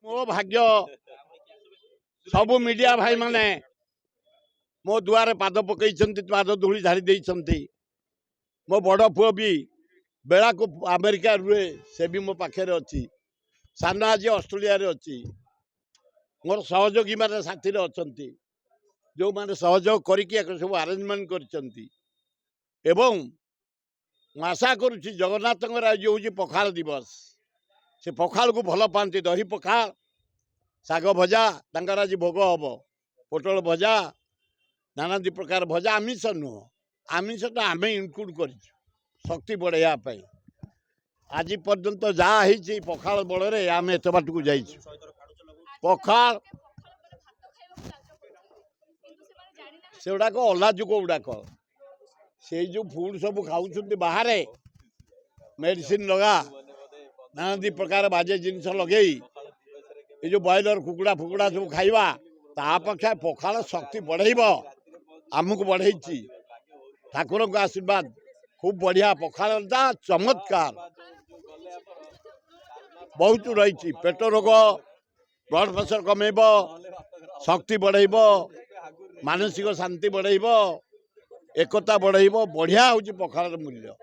मो भाग्य सबु मीडिया भाई माने मो दुआरे पाद पकई पाद धूली झाड़ी मो बड़ पुओ भी बेला को अमेरिका रुए से भी मो पाखे अच्छी सान आज ऑस्ट्रेलिया रे अच्छी मोर सहयोगी माने साथी अच्छा जो माने सहयोग करके सब आरेंजमेंट कर आशा करुच्ची जगन्नाथ आज हूँ पखाल दिवस से पखाल को भल पाती दही पखाल शाग भजा तांकर आज भोग हम पोटल भजा नाना प्रकार भजा आमिष नुह आमिष तो आम इनक्लूड कर शक्ति बढ़ाई आज पर्यंत जहाँ पखाल बल आम एत बाट को जा पखाल से गुड़ाक अलाजुक गुड़ाक से जो फूड सब खाऊं बाहर मेडिसिन लगा नाना प्रकार बाजे जिनस लगे ये जो बॉयलर कुकुड़ा फुकुड़ा सब खाइबा तापक्षा पखाल शक्ति बढ़ेब आमको बढ़े ठाकुर को आशीर्वाद खूब बढ़िया पखाल चमत्कार बहुत रही पेट रोग ब्लड प्रेशर कमेब शक्ति बढ़ेब मानसिक शांति बढ़ेब एकता बढ़ेब बढ़िया हूँ पखाल मूल्य।